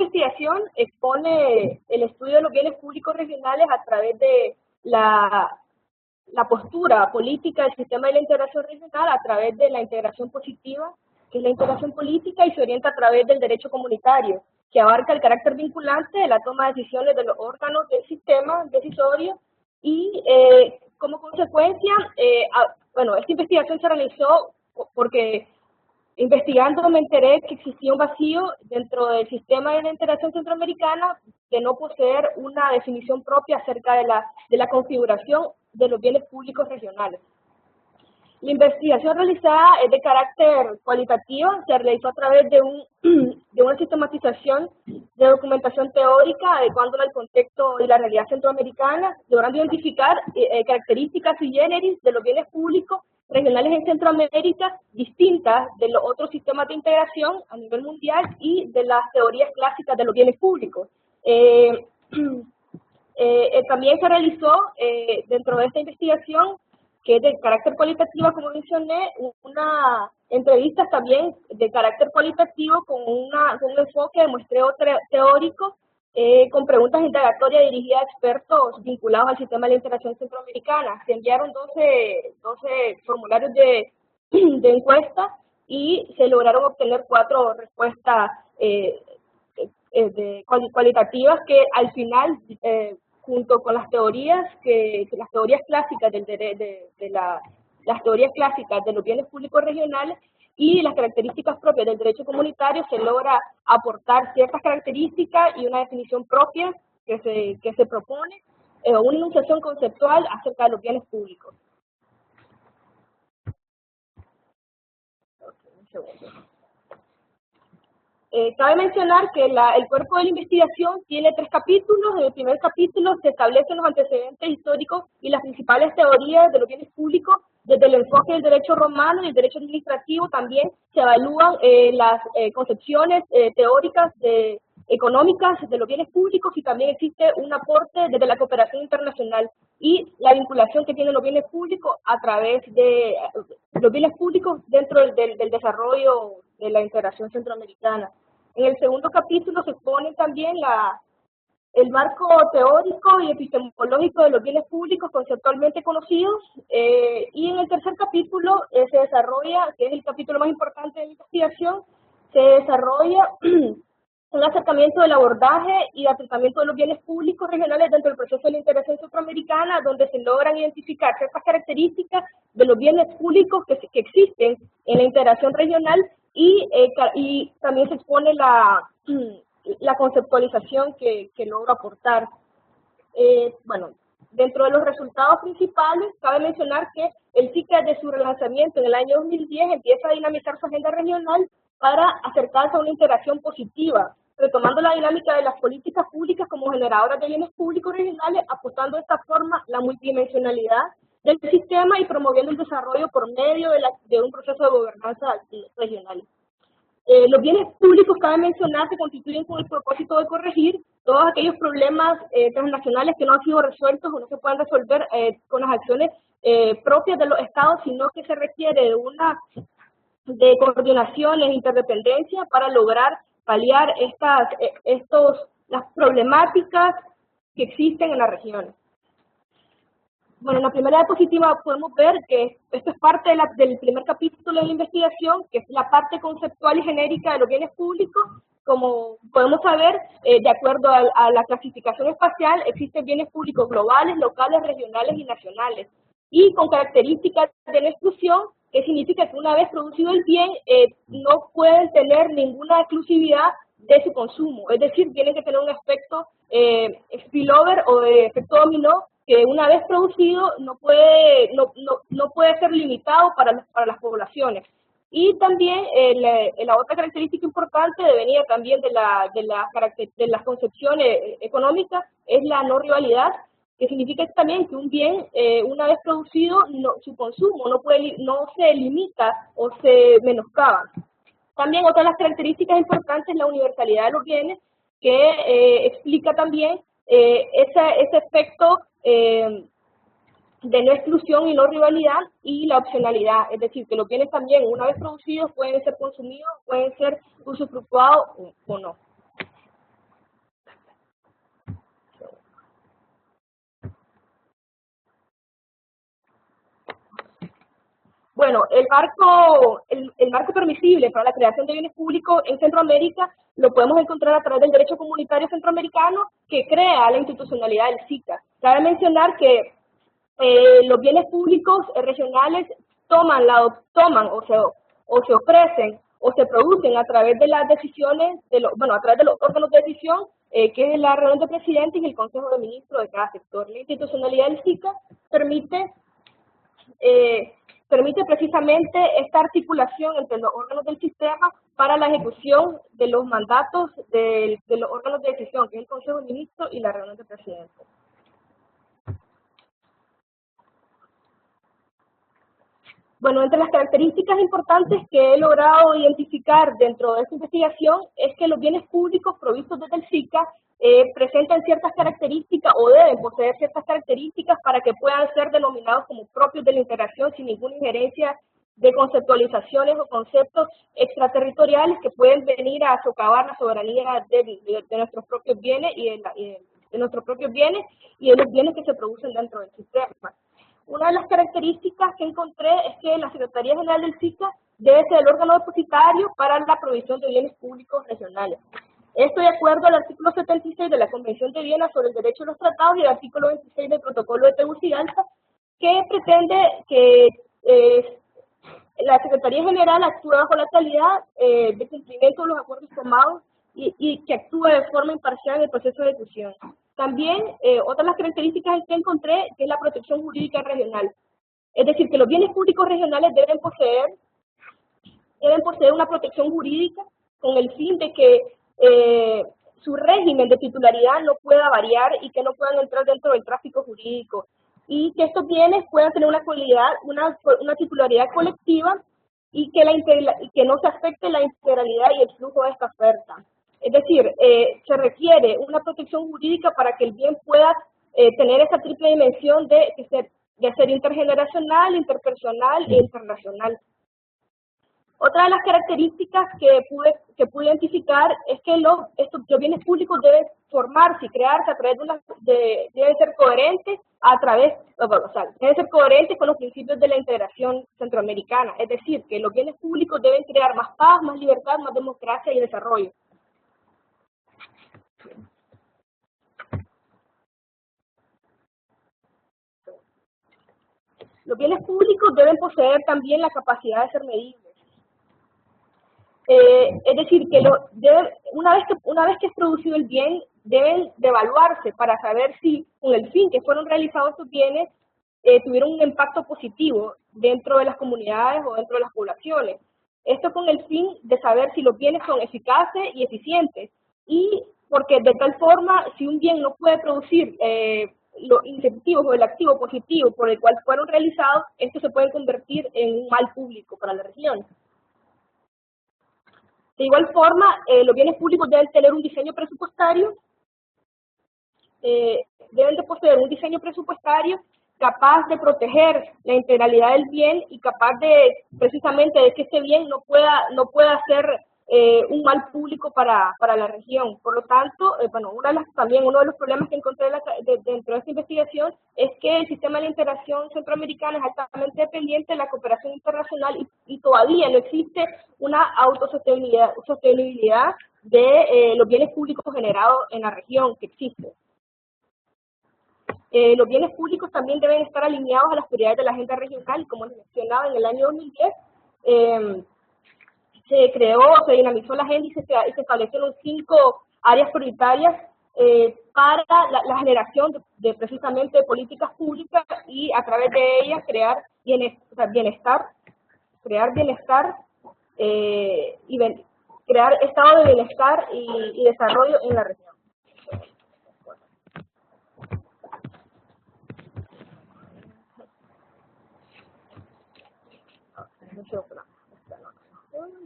investigación expone el estudio de los bienes públicos regionales a través de la postura política del sistema de la integración regional, a través de la integración positiva, que es la integración política, y se orienta a través del derecho comunitario, que abarca el carácter vinculante de la toma de decisiones de los órganos del sistema decisorio y como consecuencia, bueno, esta investigación se realizó porque investigando me enteré que existía un vacío dentro del sistema de la integración centroamericana de no poseer una definición propia acerca de la configuración de los bienes públicos regionales. La investigación realizada es de carácter cualitativo, se realizó a través de una sistematización de documentación teórica, adecuándola al contexto y la realidad centroamericana, logrando identificar características sui generis de los bienes públicos regionales en Centroamérica, distintas de los otros sistemas de integración a nivel mundial y de las teorías clásicas de los bienes públicos. También se realizó dentro de esta investigación, que es de carácter cualitativo, como mencioné, una entrevista también de carácter cualitativo con un enfoque de muestreo teórico, con preguntas indagatorias dirigidas a expertos vinculados al sistema de la integración centroamericana. Se enviaron 12 formularios de encuesta y se lograron obtener 4 respuestas cualitativas que al final, junto con las teorías las teorías clásicas las teorías clásicas de los bienes públicos regionales y las características propias del derecho comunitario, se logra aportar ciertas características y una definición propia que se propone, una enunciación conceptual acerca de los bienes públicos. Un segundo. Cabe mencionar que el cuerpo de la investigación tiene 3 capítulos. En el primer capítulo se establecen los antecedentes históricos y las principales teorías de los bienes públicos desde el enfoque del derecho romano y el derecho administrativo. También se evalúan las concepciones teóricas económicas de los bienes públicos, y también existe un aporte desde la cooperación internacional y la vinculación que tienen los bienes públicos a través de los bienes públicos dentro del desarrollo de la integración centroamericana. En el segundo capítulo se expone también el marco teórico y epistemológico de los bienes públicos conceptualmente conocidos, y en el tercer capítulo se desarrolla, que es el capítulo más importante de la investigación, se desarrolla un acercamiento del abordaje y del tratamiento de los bienes públicos regionales dentro del proceso de la integración centroamericana, donde se logran identificar ciertas características de los bienes públicos que existen en la integración regional, y también se expone la conceptualización que logra aportar. Bueno, dentro de los resultados principales, cabe mencionar que el CICA, desde su relanzamiento en el año 2010, empieza a dinamizar su agenda regional para acercarse a una integración positiva, retomando la dinámica de las políticas públicas como generadoras de bienes públicos regionales, apostando de esta forma la multidimensionalidad del sistema y promoviendo el desarrollo por medio de un proceso de gobernanza regional. Los bienes públicos, cabe mencionar, se constituyen con el propósito de corregir todos aquellos problemas transnacionales que no han sido resueltos o no se pueden resolver con las acciones propias de los estados, sino que se requiere de coordinaciones e interdependencia para lograr paliar las problemáticas que existen en la región. Bueno, en la primera diapositiva podemos ver que esto es parte del primer capítulo de la investigación, que es la parte conceptual y genérica de los bienes públicos. Como podemos saber, de acuerdo a la clasificación espacial, existen bienes públicos globales, locales, regionales y nacionales, y con características de no exclusión, que significa que una vez producido el bien, no pueden tener ninguna exclusividad de su consumo, es decir, tienen que tener un aspecto spillover o de efecto dominó, que una vez producido no puede ser limitado para las poblaciones. Y también la otra característica importante devenida también de las concepciones económicas es la no rivalidad, que significa también que un bien, una vez producido, su consumo no se limita o se menoscaba. También otra de las características importantes es la universalidad de los bienes, que explica también ese efecto de no exclusión y no rivalidad, y la opcionalidad, es decir, que los bienes también, una vez producidos, pueden ser consumidos, pueden ser usufructuados o no. Bueno, el marco permisible para la creación de bienes públicos en Centroamérica lo podemos encontrar a través del derecho comunitario centroamericano que crea la institucionalidad del SICA. Cabe mencionar que los bienes públicos regionales toman o se ofrecen o se producen a través de las decisiones, a través de los órganos de decisión, que es la reunión de presidentes y el consejo de ministros de cada sector. La institucionalidad del SICA permite precisamente esta articulación entre los órganos del sistema para la ejecución de los mandatos de los órganos de decisión, que es el consejo de ministros y la reunión de presidentes. Bueno, entre las características importantes que he logrado identificar dentro de esta investigación es que los bienes públicos provistos desde el SICA presentan ciertas características o deben poseer ciertas características para que puedan ser denominados como propios de la integración sin ninguna injerencia de conceptualizaciones o conceptos extraterritoriales que pueden venir a socavar la soberanía de nuestros propios bienes y de nuestros propios bienes y de los bienes que se producen dentro del sistema. Una de las características que encontré es que la Secretaría General del SICA debe ser el órgano depositario para la provisión de bienes públicos regionales. Esto de acuerdo al artículo 76 de la Convención de Viena sobre el Derecho de los Tratados y el artículo 26 del Protocolo de Tegucigalpa, que pretende que la Secretaría General actúe bajo la calidad de cumplimiento de los acuerdos tomados y que actúe de forma imparcial en el proceso de ejecución. También, otra de las características que encontré que es la protección jurídica regional. Es decir, que los bienes públicos regionales deben poseer una protección jurídica con el fin de que su régimen de titularidad no pueda variar y que no puedan entrar dentro del tráfico jurídico y que estos bienes puedan tener una titularidad colectiva y que no se afecte la integralidad y el flujo de esta oferta. Es decir, se requiere una protección jurídica para que el bien pueda tener esa triple dimensión de ser intergeneracional, interpersonal e internacional. Otra de las características que pude identificar es que los bienes públicos deben formarse y crearse a través deben ser coherentes deben ser coherentes con los principios de la integración centroamericana. Es decir, que los bienes públicos deben crear más paz, más libertad, más democracia y desarrollo. Los bienes públicos deben poseer también la capacidad de ser medibles. Es decir, que una vez que es producido el bien, deben de evaluarse para saber si, con el fin que fueron realizados estos bienes, tuvieron un impacto positivo dentro de las comunidades o dentro de las poblaciones. Esto con el fin de saber si los bienes son eficaces y eficientes. Y porque de tal forma, si un bien no puede producir los incentivos o el activo positivo por el cual fueron realizados, esto se puede convertir en un mal público para la región. De igual forma, los bienes públicos deben tener un diseño presupuestario, deben de poseer un diseño presupuestario capaz de proteger la integralidad del bien y capaz precisamente de que este bien no pueda ser un mal público para la región. Por lo tanto, también uno de los problemas que encontré dentro de esta investigación es que el sistema de integración centroamericana es altamente dependiente de la cooperación internacional y todavía no existe una autosostenibilidad de los bienes públicos generados en la región que existe. Los bienes públicos también deben estar alineados a las prioridades de la agenda regional, como les mencionaba en el año 2010. Se dinamizó la agenda y se establecieron 5 áreas prioritarias para la generación precisamente de políticas públicas y a través de ellas crear bienestar y crear estado de bienestar y desarrollo en la región.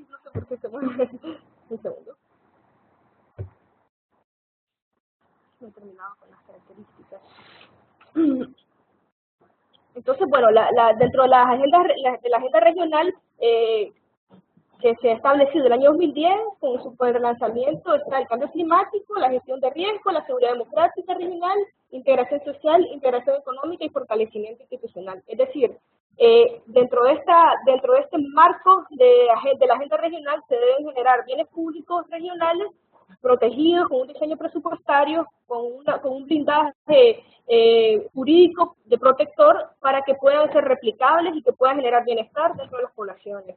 No sé por qué se mueve. Un segundo. No he terminado con las características. Entonces, bueno, dentro de la agenda regional que se ha establecido el año 2010, con su relanzamiento está el cambio climático, la gestión de riesgo, la seguridad democrática regional, integración social, integración económica y fortalecimiento institucional. Es decir, Dentro de este marco de la agenda regional se deben generar bienes públicos regionales protegidos con un diseño presupuestario, con un blindaje jurídico de protector para que puedan ser replicables y que puedan generar bienestar dentro de las poblaciones.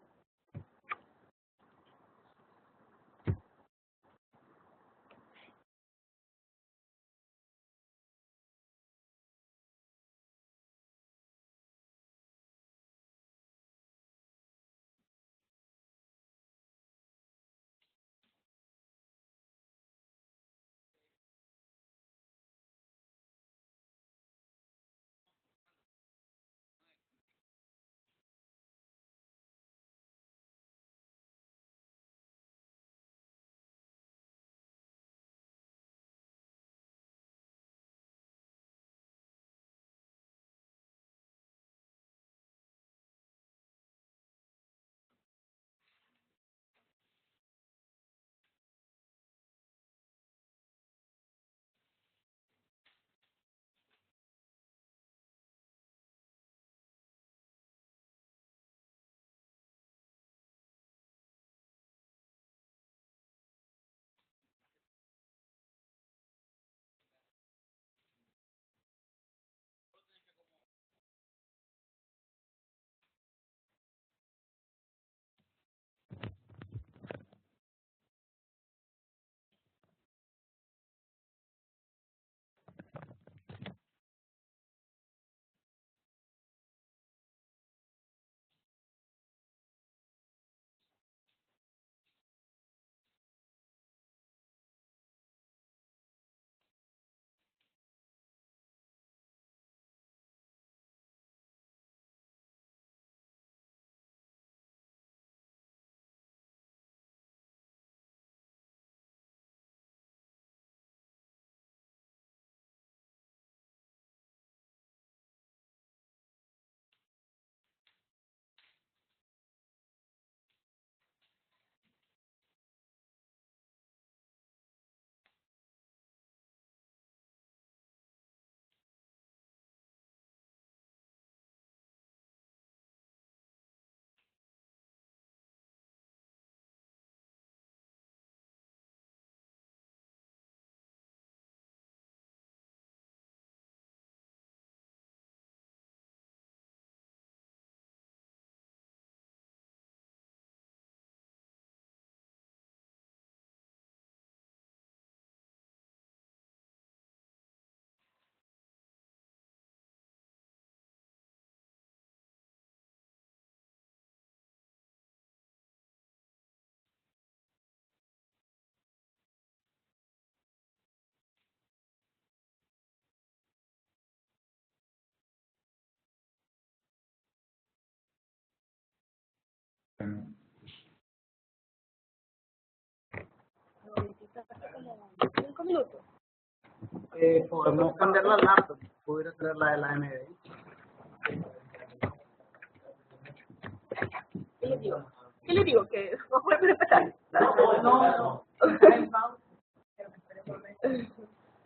Como 5 minutos. Podemos cambiar la laptop, pudiera ser la de la MDI. ¿Qué le digo? Que no puede empezar. No.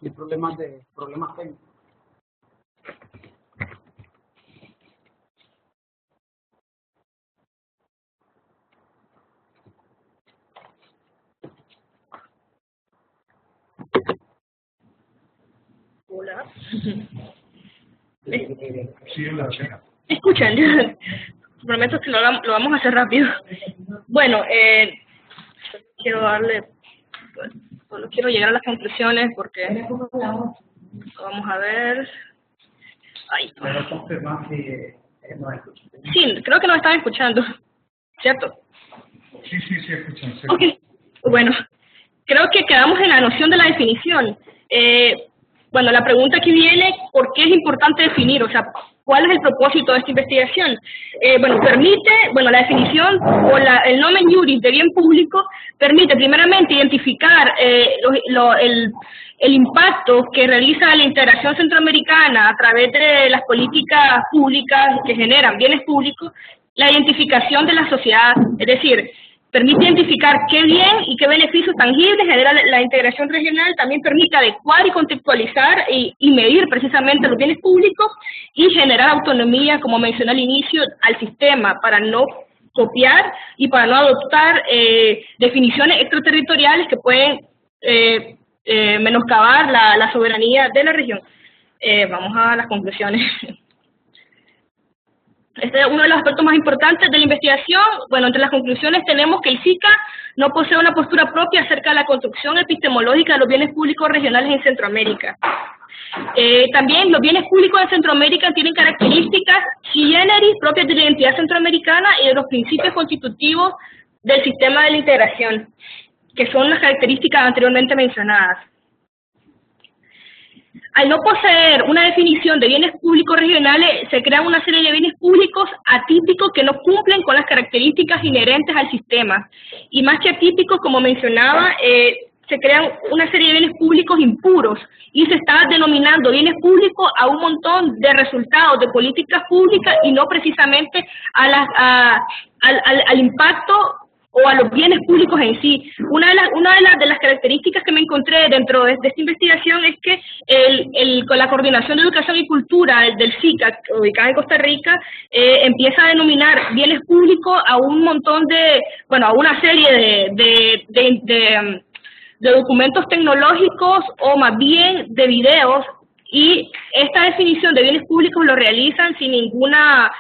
Y problemas técnicos. Hola. Sí, hola, chica. Escuchan, prometo que lo vamos a hacer rápido. Bueno, quiero solo quiero llegar a las conclusiones porque vamos a ver. Ay. Pero confirmar si nos escuchan. Sí, creo que nos están escuchando, ¿cierto? Sí, escuchan. Ok, bueno, creo que quedamos en la noción de la definición. Bueno, la pregunta que viene, ¿por qué es importante definir? O sea, ¿cuál es el propósito de esta investigación? La definición o el nomen juris de bien público permite primeramente identificar el impacto que realiza la integración centroamericana a través de las políticas públicas que generan bienes públicos, la identificación de la sociedad, es decir, permite identificar qué bien y qué beneficios tangibles genera la integración regional, también permite adecuar y contextualizar y medir precisamente los bienes públicos y generar autonomía, como mencioné al inicio, al sistema para no copiar y para no adoptar definiciones extraterritoriales que pueden menoscabar la soberanía de la región. Vamos a las conclusiones. Este es uno de los aspectos más importantes de la investigación. Bueno, entre las conclusiones tenemos que el SICA no posee una postura propia acerca de la construcción epistemológica de los bienes públicos regionales en Centroamérica. También los bienes públicos en Centroamérica tienen características sui generis propias de la identidad centroamericana y de los principios constitutivos del sistema de la integración, que son las características anteriormente mencionadas. Al no poseer una definición de bienes públicos regionales, se crean una serie de bienes públicos atípicos que no cumplen con las características inherentes al sistema. Y más que atípicos, como mencionaba, se crean una serie de bienes públicos impuros y se está denominando bienes públicos a un montón de resultados de políticas públicas y no precisamente al impacto o a los bienes públicos en sí. Una de las características que me encontré dentro de esta investigación es que con la Coordinación de Educación y Cultura del SICA, ubicada en Costa Rica, empieza a denominar bienes públicos a un montón a una serie de documentos tecnológicos o más bien de videos, y esta definición de bienes públicos lo realizan sin ninguna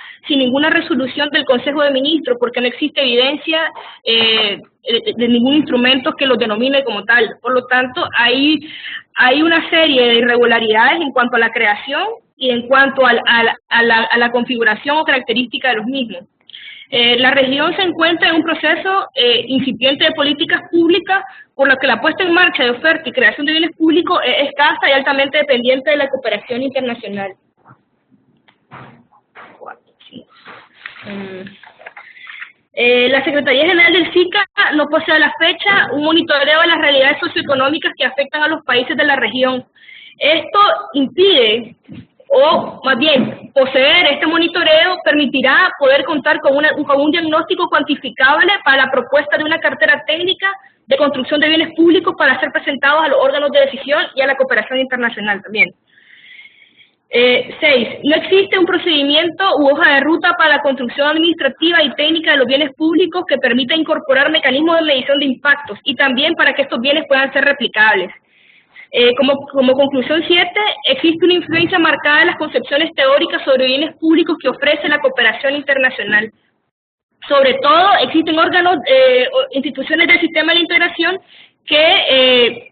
resolución del Consejo de Ministros, porque no existe evidencia de ningún instrumento que los denomine como tal. Por lo tanto, hay una serie de irregularidades en cuanto a la creación y en cuanto a la configuración o característica de los mismos. La región se encuentra en un proceso incipiente de políticas públicas, por lo que la puesta en marcha de oferta y creación de bienes públicos es escasa y altamente dependiente de la cooperación internacional. La Secretaría General del SICA no posee a la fecha un monitoreo de las realidades socioeconómicas que afectan a los países de la región. Esto impide, o más bien, poseer este monitoreo permitirá poder contar con un diagnóstico cuantificable para la propuesta de una cartera técnica de construcción de bienes públicos para ser presentados a los órganos de decisión y a la cooperación internacional también. 6. No existe un procedimiento u hoja de ruta para la construcción administrativa y técnica de los bienes públicos que permita incorporar mecanismos de medición de impactos y también para que estos bienes puedan ser replicables. Como conclusión 7, existe una influencia marcada en las concepciones teóricas sobre bienes públicos que ofrece la cooperación internacional. Sobre todo, existen órganos, instituciones del sistema de la integración que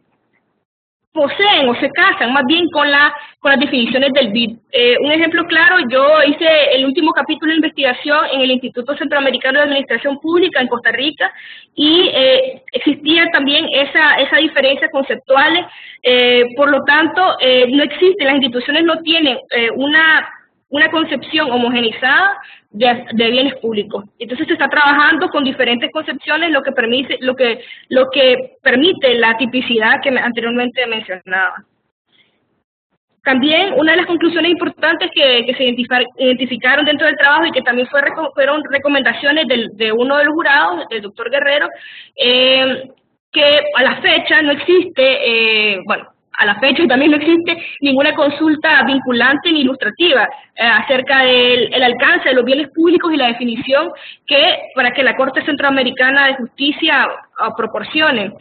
poseen o se casan más bien con las definiciones del BID. Un ejemplo claro, yo hice el último capítulo de investigación en el Instituto Centroamericano de Administración Pública en Costa Rica y existía también esa diferencia conceptual, por lo tanto no existe, las instituciones no tienen una concepción homogeneizada de bienes públicos. Entonces se está trabajando con diferentes concepciones, lo que permite la tipicidad que anteriormente mencionaba. También una de las conclusiones importantes que se identificaron dentro del trabajo y que también fueron recomendaciones de uno de los jurados, del doctor Guerrero, que a la fecha no existe, a la fecha también no existe ninguna consulta vinculante ni ilustrativa acerca del alcance de los bienes públicos y la definición para que la Corte Centroamericana de Justicia proporcione.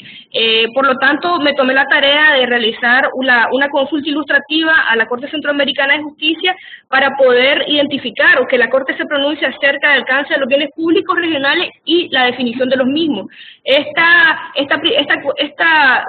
Por lo tanto, me tomé la tarea de realizar una consulta ilustrativa a la Corte Centroamericana de Justicia para poder identificar o que la Corte se pronuncie acerca del alcance de los bienes públicos regionales y la definición de los mismos. Esta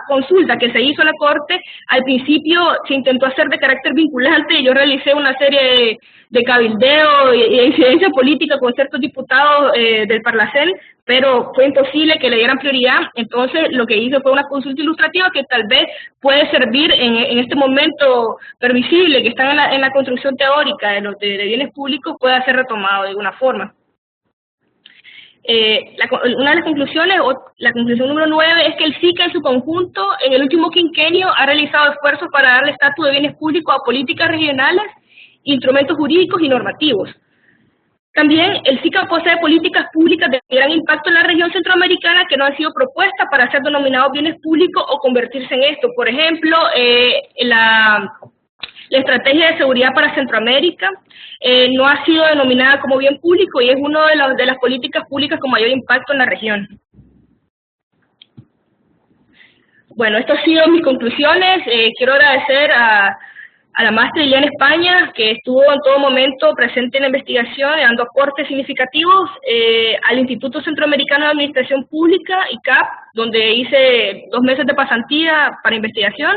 consulta que se hizo a la Corte, al principio se intentó hacer de carácter vinculante. Yo realicé una serie de cabildeo y de incidencia política con ciertos diputados del Parlacén, pero fue imposible que le dieran prioridad. Entonces lo que hice fue una consulta ilustrativa que tal vez puede servir en este momento permisible que están en la construcción teórica de bienes públicos, pueda ser retomado de alguna forma. Una de las conclusiones, la conclusión número 9, es que el SICA en su conjunto, en el último quinquenio, ha realizado esfuerzos para darle estatus de bienes públicos a políticas regionales, instrumentos jurídicos y normativos. También el SICA posee políticas públicas de gran impacto en la región centroamericana que no han sido propuestas para ser denominados bienes públicos o convertirse en esto. Por ejemplo, la estrategia de seguridad para Centroamérica no ha sido denominada como bien público y es una de las políticas públicas con mayor impacto en la región. Bueno, estas han sido mis conclusiones. Quiero agradecer a la maestra Liliana España, que estuvo en todo momento presente en la investigación, dando aportes significativos, al Instituto Centroamericano de Administración Pública, ICAP, donde hice 2 meses de pasantía para investigación,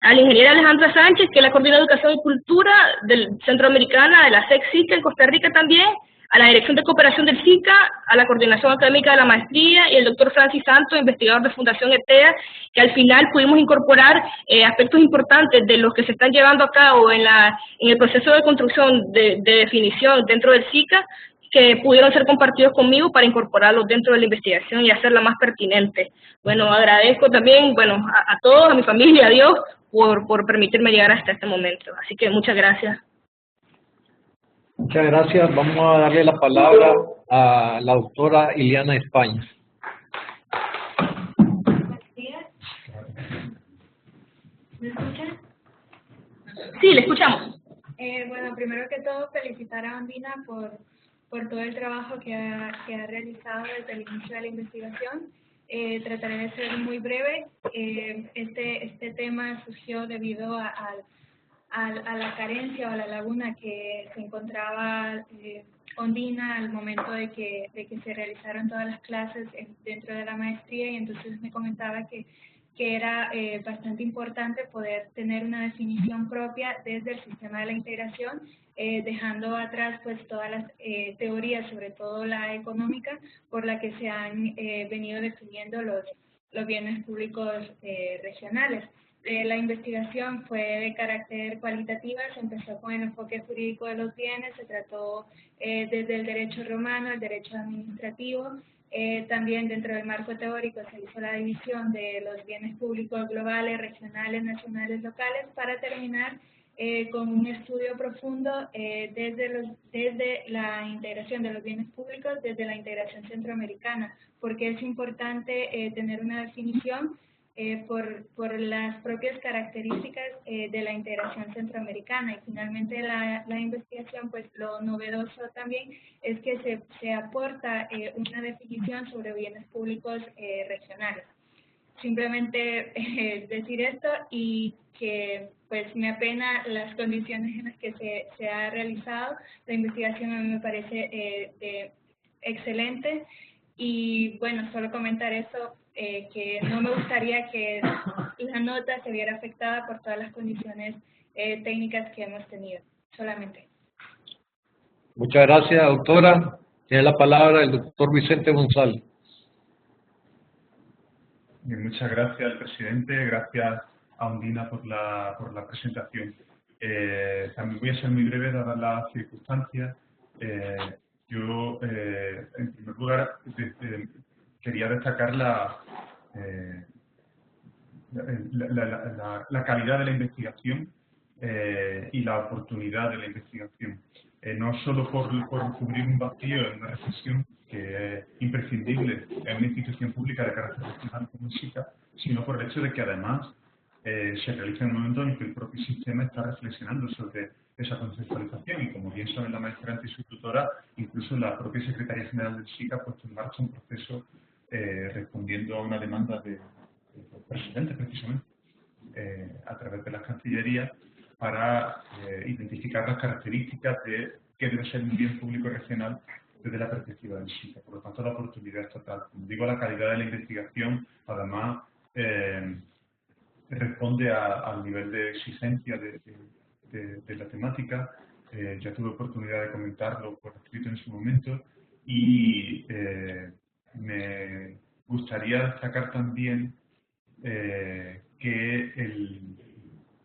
a la ingeniera Alejandra Sánchez, que es la coordinadora de Educación y Cultura del Centroamericana, de la SEC-SICA en Costa Rica también, a la Dirección de Cooperación del SICA, a la Coordinación Académica de la Maestría y el doctor Francis Santos, investigador de Fundación ETEA, que al final pudimos incorporar aspectos importantes de los que se están llevando a cabo en el proceso de construcción de definición dentro del SICA, que pudieron ser compartidos conmigo para incorporarlos dentro de la investigación y hacerla más pertinente. Bueno, agradezco también, bueno, a todos, a mi familia, a Dios, por permitirme llegar hasta este momento. Así que muchas gracias. Muchas gracias. Vamos a darle la palabra a la doctora Liliana España. ¿Me escuchan? Sí, le escuchamos. Bueno, primero que todo, felicitar a Ondina por todo el trabajo que ha realizado desde el inicio de la investigación. Trataré de ser muy breve. Este tema surgió debido a la carencia o a la laguna que se encontraba Ondina al momento de que se realizaron todas las clases dentro de la maestría, y entonces me comentaba que era bastante importante poder tener una definición propia desde el sistema de la integración, dejando atrás pues todas las teorías, sobre todo la económica, por la que se han venido definiendo los bienes públicos regionales. La investigación fue de carácter cualitativa, se empezó con el enfoque jurídico de los bienes, se trató desde el derecho romano, el derecho administrativo. También dentro del marco teórico se hizo la división de los bienes públicos globales, regionales, nacionales, locales, para terminar con un estudio profundo desde la integración de los bienes públicos, desde la integración centroamericana, porque es importante tener una definición por las propias características de la integración centroamericana. Y finalmente la investigación, pues lo novedoso también es que se aporta una definición sobre bienes públicos regionales. Simplemente decir esto, y que pues me apena las condiciones en las que se ha realizado. La investigación a mí me parece excelente, y bueno, solo comentar eso, que no me gustaría que la nota se viera afectada por todas las condiciones técnicas que hemos tenido, solamente. Muchas gracias, doctora. Tiene la palabra el doctor Vicente González. Bien, muchas gracias al presidente, gracias a Ondina por la presentación. También voy a ser muy breve dadas las circunstancias. Yo, en primer lugar, quería destacar la calidad de la investigación y la oportunidad de la investigación. No solo por cubrir un vacío en una reflexión que es imprescindible en una institución pública de carácter regional como SICA, sino por el hecho de que además se realiza en un momento en el que el propio sistema está reflexionando sobre esa conceptualización, y como bien saben la maestrante y su tutora, incluso la propia Secretaría General del SICA ha puesto en marcha un proceso respondiendo a una demanda de los presidentes, precisamente, a través de las cancillerías, para identificar las características de qué debe ser un bien público regional desde la perspectiva del SICA. Por lo tanto, la oportunidad es total. Como digo, la calidad de la investigación, además, responde al nivel de exigencia de la temática. Ya tuve oportunidad de comentarlo por escrito en su momento, y me gustaría destacar también que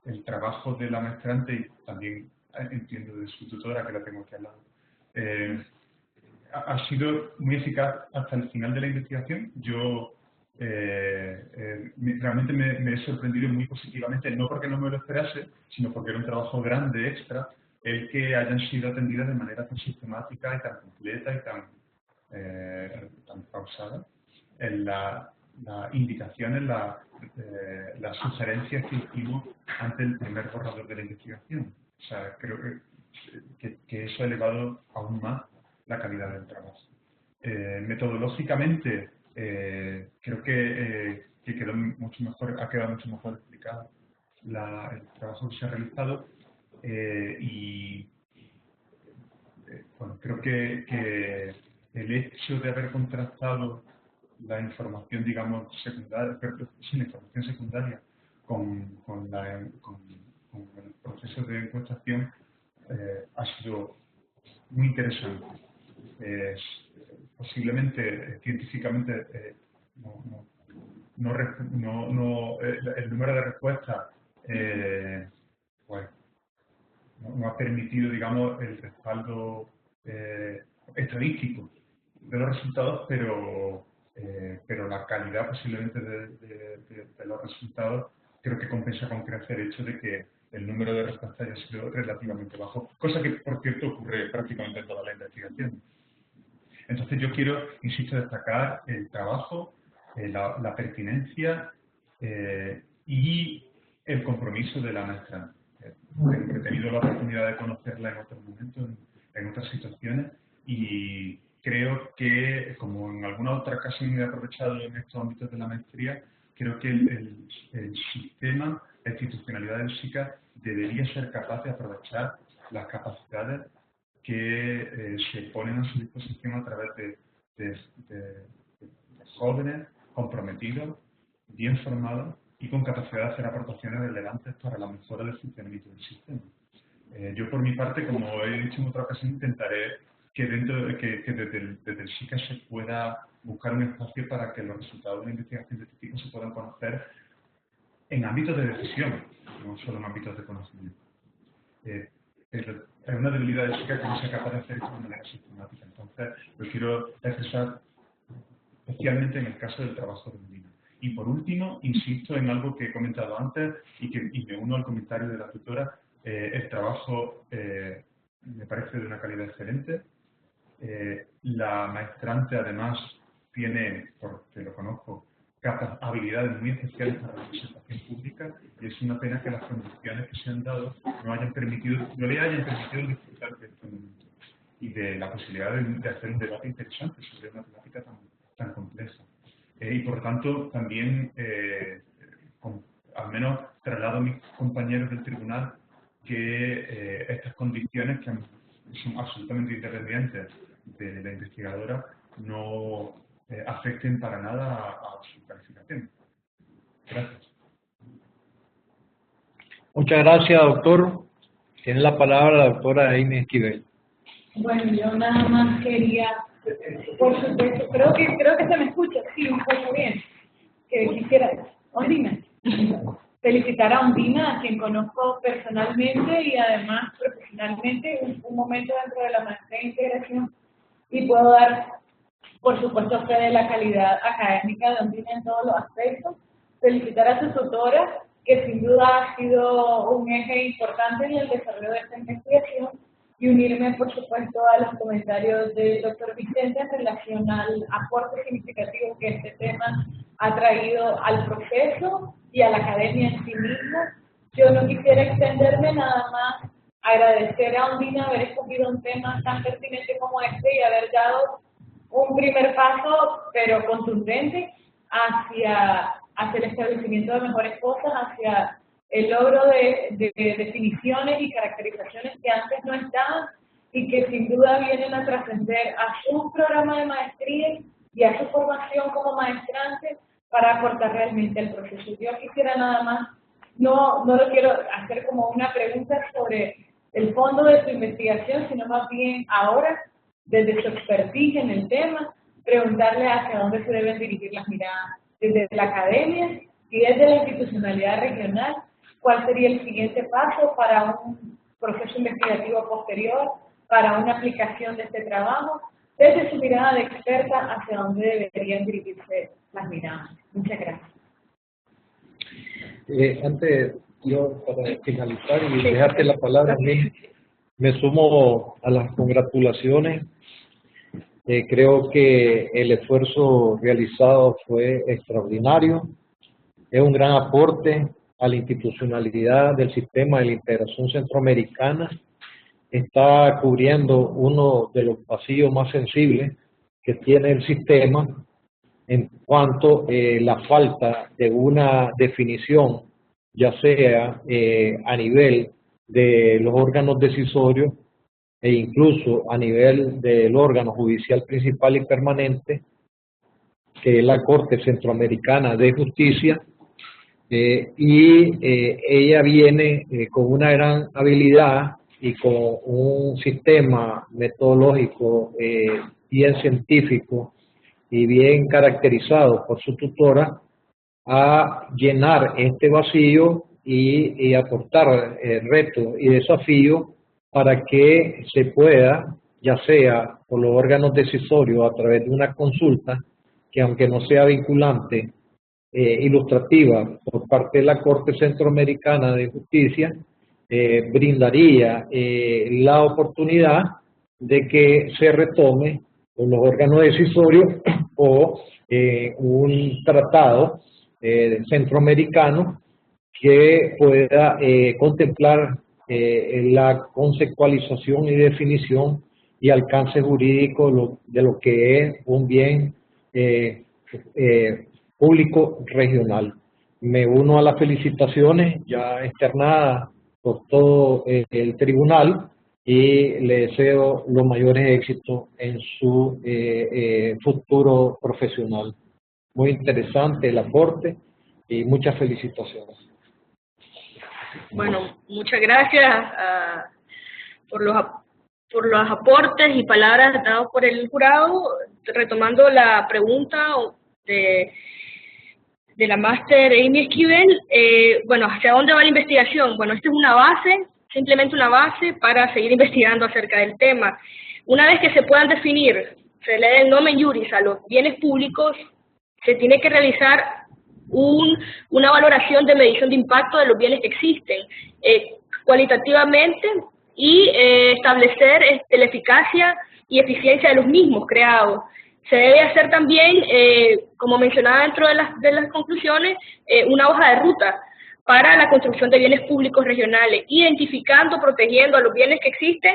el trabajo de la maestrante, y también entiendo de su tutora, que la tengo aquí al lado, ha sido muy eficaz hasta el final de la investigación. Yo realmente me he sorprendido muy positivamente, no porque no me lo esperase, sino porque era un trabajo grande, extra, el que hayan sido atendidas de manera tan sistemática y tan completa y tan pausada en las indicaciones, las sugerencias que hicimos ante el primer borrador de la investigación. O sea, creo que eso ha elevado aún más la calidad del trabajo. Metodológicamente, creo que quedó mucho mejor, ha quedado mucho mejor explicado el trabajo que se ha realizado bueno, creo que el hecho de haber contrastado la información, digamos, secundaria, sí, la información secundaria con el proceso de encuestación ha sido muy interesante. Posiblemente, científicamente, el número de respuestas pues, no ha permitido, digamos, el respaldo estadístico de los resultados, pero la calidad posiblemente de los resultados creo que compensa con crecer el hecho de que el número de respuestas haya sido relativamente bajo, cosa que, por cierto, ocurre prácticamente en toda la investigación. Entonces yo quiero, insisto, destacar el trabajo, la pertinencia y el compromiso de la maestra. He tenido la oportunidad de conocerla en otros momentos, en otras situaciones, y creo que, como en alguna otra ocasión he aprovechado en estos ámbitos de la maestría, creo que el sistema, la institucionalidad del SICA debería ser capaz de aprovechar las capacidades que se ponen a su disposición a través de jóvenes comprometidos, bien formados y con capacidad de hacer aportaciones relevantes para la mejora del funcionamiento del sistema. Yo, por mi parte, como he dicho en otra ocasión, intentaré que desde el SICA se pueda buscar un espacio para que los resultados de la investigación de este tipo se puedan conocer en ámbitos de decisión, no solo en ámbitos de conocimiento. Pero hay una debilidad del SICA que no sea capaz de hacer esto de manera sistemática. Entonces, lo quiero expresar especialmente en el caso del trabajo de Undina. Y por último, insisto en algo que he comentado antes y me uno al comentario de la tutora. El trabajo me parece de una calidad excelente. La maestrante, además, tiene, porque lo conozco, habilidades muy especiales para la presentación pública, y es una pena que las condiciones que se han dado no le hayan permitido disfrutar de este momento y de la posibilidad de hacer un debate interesante sobre una temática tan compleja. Y por tanto, también, al menos traslado a mis compañeros del tribunal que estas condiciones, que son absolutamente independientes de la investigadora, no afecten para nada a su calificación. Gracias. Muchas gracias, doctor. Tiene la palabra la doctora Amy Esquivel. Bueno, yo nada más quería, por supuesto, creo que se me escucha, sí, un poco bien, que quisiera, Ondina, felicitar a Ondina, a quien conozco personalmente y además profesionalmente, un momento dentro de la maestría de integración, y puedo dar, por supuesto, fe de la calidad académica de Ondina en todos los aspectos. Felicitar a su tutora, que sin duda ha sido un eje importante en el desarrollo de esta investigación, y unirme, por supuesto, a los comentarios del doctor Vicente en relación al aporte significativo que este tema ha traído al proceso y a la academia en sí misma. Yo no quisiera extenderme, nada más agradecer a Ondina haber escogido un tema tan pertinente como este y haber dado un primer paso, pero contundente, hacia el establecimiento de mejores cosas, hacia el logro de definiciones y caracterizaciones que antes no estaban y que sin duda vienen a trascender a su programa de maestría y a su formación como maestrante para aportar realmente al proceso. Yo quisiera nada más, no lo quiero hacer como una pregunta sobre el fondo de su investigación, sino más bien ahora, desde su expertise en el tema, preguntarle hacia dónde se deben dirigir las miradas desde la academia y desde la institucionalidad regional. ¿Cuál sería el siguiente paso para un proceso investigativo posterior, para una aplicación de este trabajo? Desde su mirada de experta, ¿hacia dónde deberían dirigirse las miradas? Muchas gracias. Antes, yo para finalizar y dejarte la palabra a mí, Me sumo a las congratulaciones. Creo que el esfuerzo realizado fue extraordinario. Es un gran aporte a la institucionalidad del sistema de la integración centroamericana. Está cubriendo uno de los vacíos más sensibles que tiene el sistema en cuanto a la falta de una definición, ya sea a nivel de los órganos decisorios e incluso a nivel del órgano judicial principal y permanente, que es la Corte Centroamericana de Justicia, ella viene con una gran habilidad y con un sistema metodológico bien científico y bien caracterizado por su tutora a llenar este vacío y aportar retos y desafíos para que se pueda, ya sea por los órganos decisorios a través de una consulta, que aunque no sea vinculante, ilustrativa por parte de la Corte Centroamericana de Justicia, brindaría la oportunidad de que se retome con los órganos decisorios o un tratado centroamericano que pueda contemplar la conceptualización y definición y alcance jurídico de lo que es un bien público regional. Me uno a las felicitaciones ya externadas por todo el tribunal y le deseo los mayores éxitos en su futuro profesional. Muy interesante el aporte y muchas felicitaciones. Bueno, muchas gracias por los aportes y palabras dados por el jurado. Retomando la pregunta de la máster Amy Esquivel, bueno, ¿hacia dónde va la investigación? Bueno, esta es una base, simplemente una base para seguir investigando acerca del tema. Una vez que se puedan definir, se le dé el nomen juris a los bienes públicos, se tiene que realizar una valoración de medición de impacto de los bienes que existen cualitativamente y establecer la eficacia y eficiencia de los mismos creados. Se debe hacer también, como mencionaba dentro de las conclusiones, una hoja de ruta para la construcción de bienes públicos regionales, identificando, protegiendo a los bienes que existen,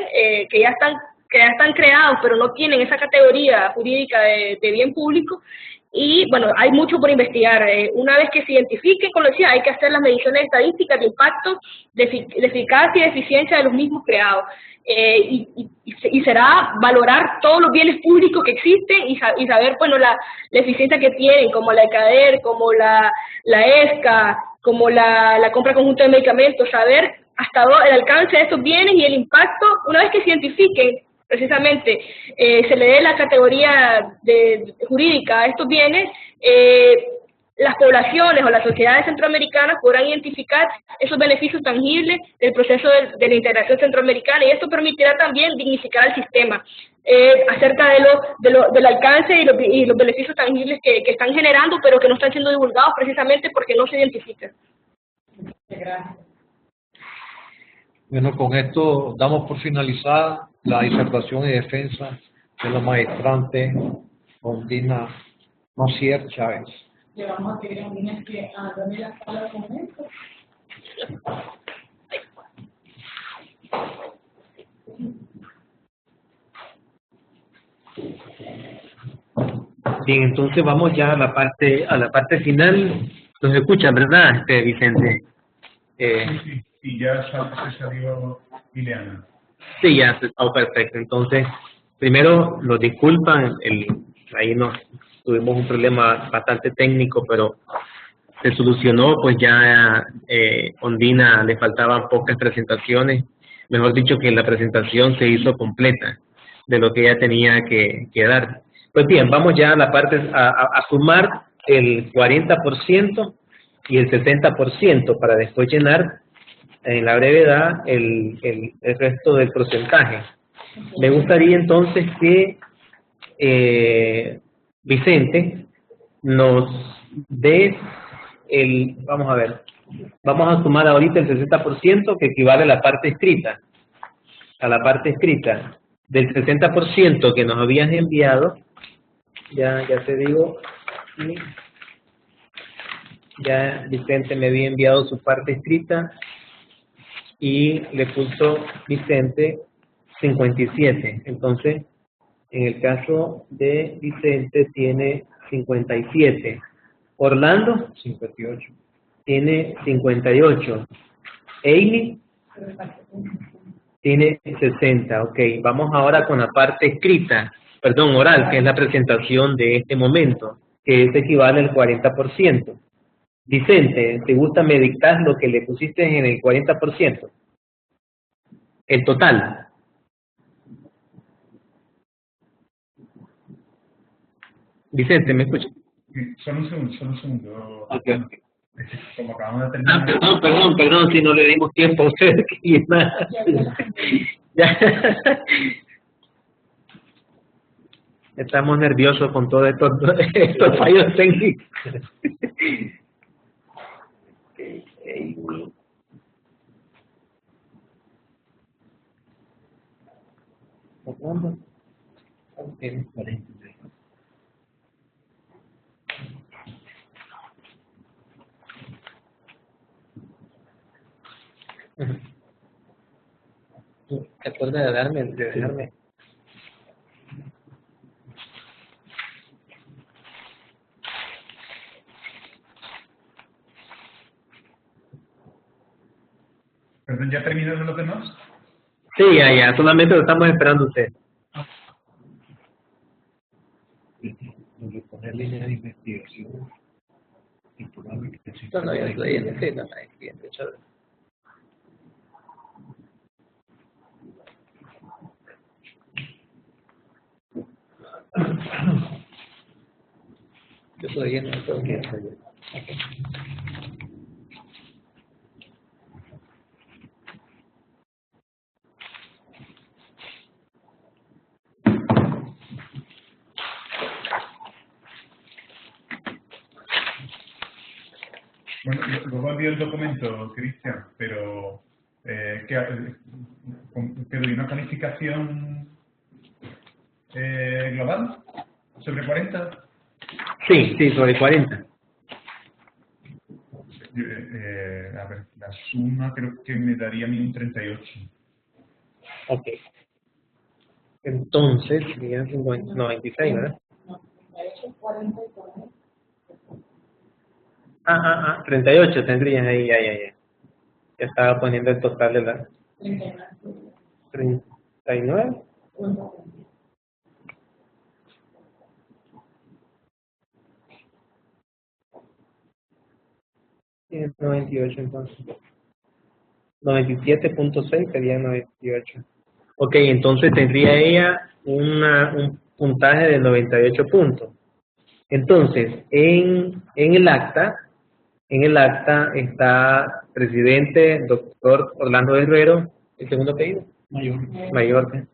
que ya están creados, pero no tienen esa categoría jurídica de bien público. Y bueno, hay mucho por investigar. Una vez que se identifiquen, como decía, hay que hacer las mediciones estadísticas de impacto, de eficacia y de eficiencia de los mismos creados. Y será valorar todos los bienes públicos que existen y saber, bueno, la eficiencia que tienen, como la ECADER, como la ESCA, como la compra conjunta de medicamentos, saber hasta el alcance de estos bienes y el impacto. Una vez que se identifiquen, precisamente, se le dé la categoría jurídica a estos bienes, las poblaciones o las sociedades centroamericanas podrán identificar esos beneficios tangibles del proceso de la integración centroamericana, y esto permitirá también dignificar al sistema acerca del alcance y los beneficios tangibles que están generando, pero que no están siendo divulgados precisamente porque no se identifican. Gracias. Bueno, con esto damos por finalizada la disertación y defensa de la maestrante Ondina Nocier Chávez. Le vamos a pedir a Ondina que darme la palabra con esto. Bien, entonces vamos ya a la parte final. Nos escuchan, ¿verdad, Vicente? Sí, ya se salió Ileana. Sí, ya, perfecto. Entonces, primero nos disculpan, ahí tuvimos un problema bastante técnico, pero se solucionó, pues ya Ondina le faltaban pocas presentaciones, mejor dicho que la presentación se hizo completa de lo que ella tenía que dar. Pues bien, vamos ya a la parte, a sumar el 40% y el 60% para después llenar en la brevedad el resto del porcentaje. Me gustaría entonces que Vicente nos dé vamos a ver, vamos a sumar ahorita el 60% que equivale a la parte escrita. a la parte escrita del 60% que nos habías enviado, ya te digo, ya Vicente me había enviado su parte escrita y le puso Vicente 57. Entonces, en el caso de Vicente tiene 57. Orlando 58. tiene 58. Amy tiene 60. Ok, vamos ahora con la parte escrita, perdón, oral, que es la presentación de este momento, que es equivale al 40%. Vicente, ¿te gusta me dictar lo que le pusiste en el 40%? El total. Vicente, ¿me escuchas? Solo un segundo. Okay. Como acabamos de terminar. Perdón, si no le dimos tiempo a ustedes. Ya. Estamos nerviosos con todos estos fallos técnicos. ¿Te acuerdas de dejarme? Perdón, ¿ya terminaron los demás? Sí, ya, solamente lo estamos esperando a usted. Donde poner línea de investigación. No, ya estoy leyendo, sí, no, bien, chévere. Yo estoy leyendo todo bien. Okay. Bueno, luego envío el documento, Cristian, pero ¿te doy una calificación global sobre 40? Sí, sobre 40. A ver, la suma creo que me daría a mí un 38. Ok. Entonces, serían 96, ¿verdad? 38 tendrías ahí, ya. Ya estaba poniendo el total de la... 39. Sí, 98 entonces. 97.6 sería 98. Ok, entonces tendría ella un puntaje de 98 puntos. Entonces, en el acta está presidente, doctor Orlando Herrero, ¿el segundo apellido? Mayor.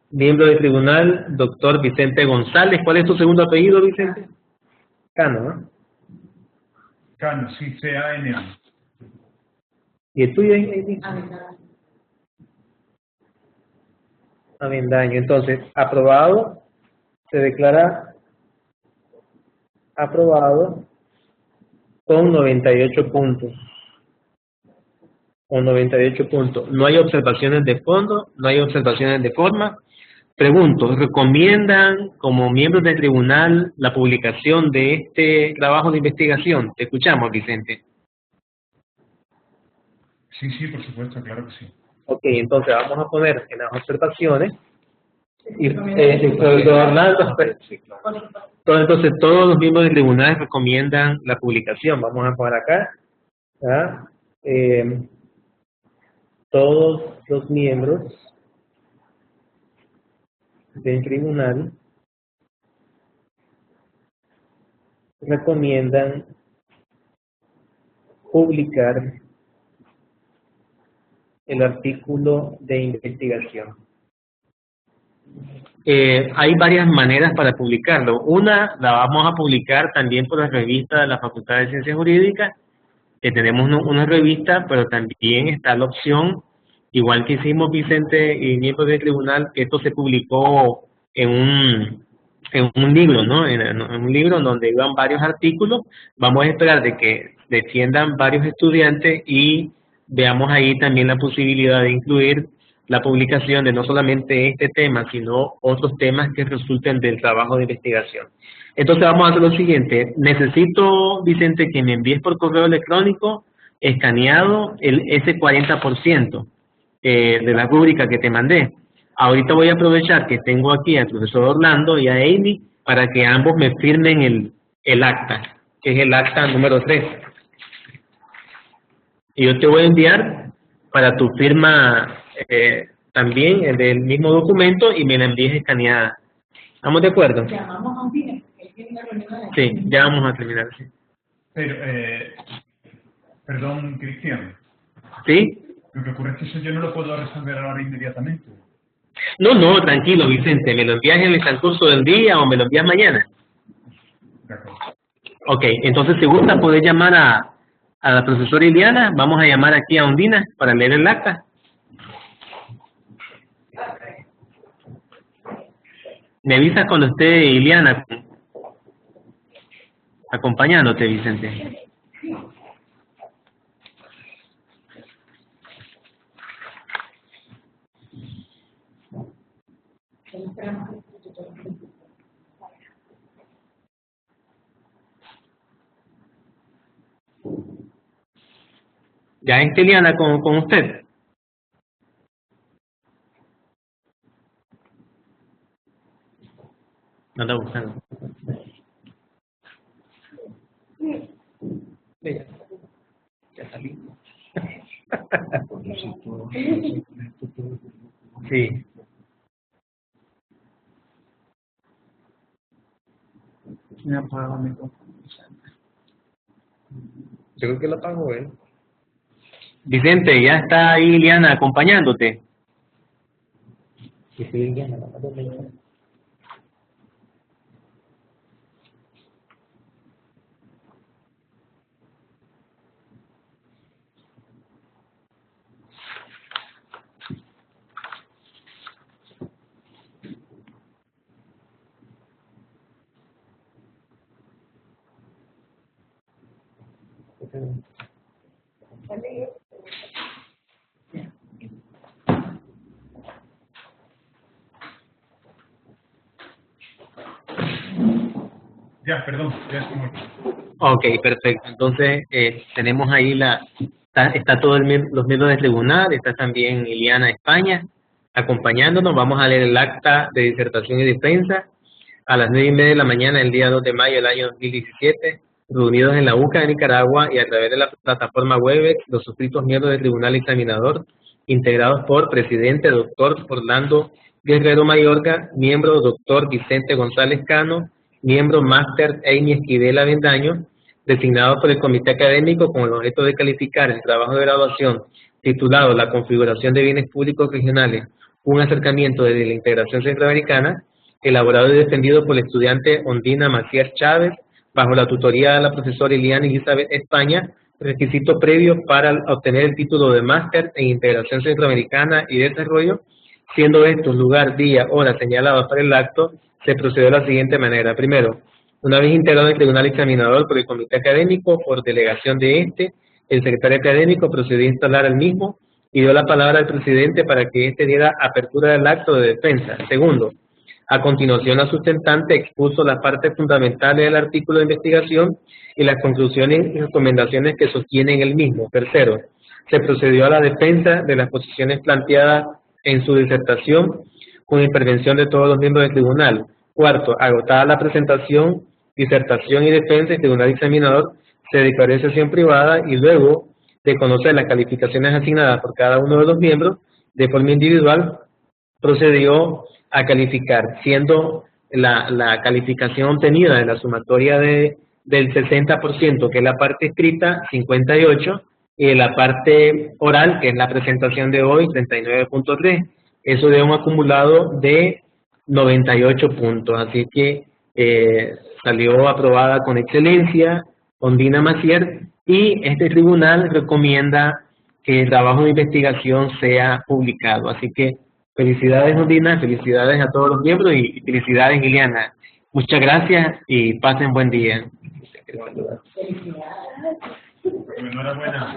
Miembro del tribunal, doctor Vicente González. ¿Cuál es tu segundo apellido, Vicente? Cano, ¿no? Cano, sí, C-A-N-A. ¿Y el tuyo ahí? Avendaño. Entonces, aprobado, se declara aprobado con 98 puntos. Con 98 puntos. No hay observaciones de fondo, no hay observaciones de forma. Pregunto, ¿recomiendan como miembros del tribunal la publicación de este trabajo de investigación? Te escuchamos, Vicente. Sí, por supuesto, claro que sí. Ok, entonces vamos a poner en las observaciones y Orlando, entonces todos los miembros del tribunal recomiendan la publicación. Vamos a poner acá, ¿ya? Todos los miembros del tribunal recomiendan publicar el artículo de investigación. Hay varias maneras para publicarlo. Una la vamos a publicar también por la revista de la Facultad de Ciencias Jurídicas que tenemos una revista, pero también está la opción, igual que hicimos Vicente y miembros del tribunal, que esto se publicó en un libro, ¿no? En un libro donde iban varios artículos. Vamos a esperar de que defiendan varios estudiantes y veamos ahí también la posibilidad de incluir la publicación de no solamente este tema, sino otros temas que resulten del trabajo de investigación. Entonces vamos a hacer lo siguiente. Necesito, Vicente, que me envíes por correo electrónico escaneado ese 40% de la rúbrica que te mandé. Ahorita voy a aprovechar que tengo aquí al profesor Orlando y a Amy para que ambos me firmen el acta, que es el acta número 3. Y yo te voy a enviar para tu firma también del mismo documento y me la envíes escaneada. ¿Estamos de acuerdo? Llamamos a un día, él tiene una reunión a las Sí, ya vamos a terminar. Sí. Pero, perdón, Cristian. ¿Sí? Lo que ocurre es que eso yo no lo puedo resolver ahora inmediatamente. No, tranquilo, Vicente. ¿Me lo envías en el transcurso del día o me lo envías mañana? De acuerdo. Ok, entonces si gusta poder llamar a la profesora Iliana. Vamos a llamar aquí a Ondina para leer el acta. Me avisas cuando esté Iliana acompañándote, Vicente. ¿Ya está Iliana con usted? No está buscando. Ya salí. Sí. Me apagó mi computadora. Yo creo que lo pago él. Vicente, ya está ahí Iliana acompañándote. Sí, Iliana, la pago él. Ya, perdón, ya estamos aquí. Ok, perfecto. Entonces, tenemos ahí está todos los miembros del tribunal, está también Iliana España acompañándonos. Vamos a leer el acta de disertación y defensa a las 9:30 de la mañana el día 2 de mayo del año 2017, reunidos en la UCA de Nicaragua y a través de la plataforma Webex, los suscritos miembros del tribunal examinador, integrados por presidente doctor Orlando Guerrero Mayorga, miembro doctor Vicente González Cano, miembro máster Amy Esquivel Avendaño, designado por el comité académico con el objeto de calificar el trabajo de graduación titulado La configuración de bienes públicos regionales, un acercamiento desde la integración centroamericana, elaborado y defendido por el estudiante Ondina Macías Chávez, bajo la tutoría de la profesora Iliana Elizabeth España, requisito previo para obtener el título de máster en integración centroamericana y desarrollo, siendo estos lugar, día, hora señalados para el acto. Se procedió de la siguiente manera. Primero, una vez integrado el tribunal examinador por el comité académico, por delegación de el secretario académico procedió a instalar al mismo y dio la palabra al presidente para que éste diera apertura del acto de defensa. Segundo, a continuación la sustentante expuso las partes fundamentales del artículo de investigación y las conclusiones y recomendaciones que sostienen el mismo. Tercero, se procedió a la defensa de las posiciones planteadas en su disertación con intervención de todos los miembros del tribunal. Cuarto, agotada la presentación, disertación y defensa, el tribunal examinador se declaró en sesión privada y luego de conocer las calificaciones asignadas por cada uno de los miembros, de forma individual, procedió a calificar, siendo la calificación obtenida de la sumatoria del 60%, que es la parte escrita, 58, y de la parte oral, que es la presentación de hoy, 39.3. Eso de un acumulado de 98 puntos. Así que salió aprobada con excelencia Ondina Macier y este tribunal recomienda que el trabajo de investigación sea publicado. Así que felicidades, Ondina, felicidades a todos los miembros y felicidades, Liliana. Muchas gracias y pasen buen día. Enhorabuena.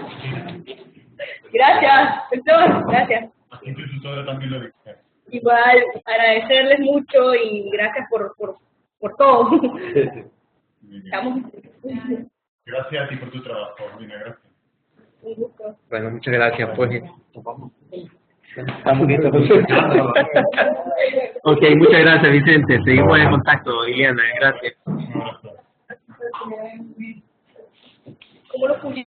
Gracias, doctor, gracias. Aquí tu tutora también lo dice. Igual, agradecerles mucho y gracias por todo. Muy bien. Estamos... Gracias a ti por tu trabajo, Ondina, gracias. Un gusto. Bueno, muchas gracias. Pues, ok, muchas gracias, Vicente. Seguimos en contacto, Liliana. Gracias. Un abrazo. ¿Cómo lo publico?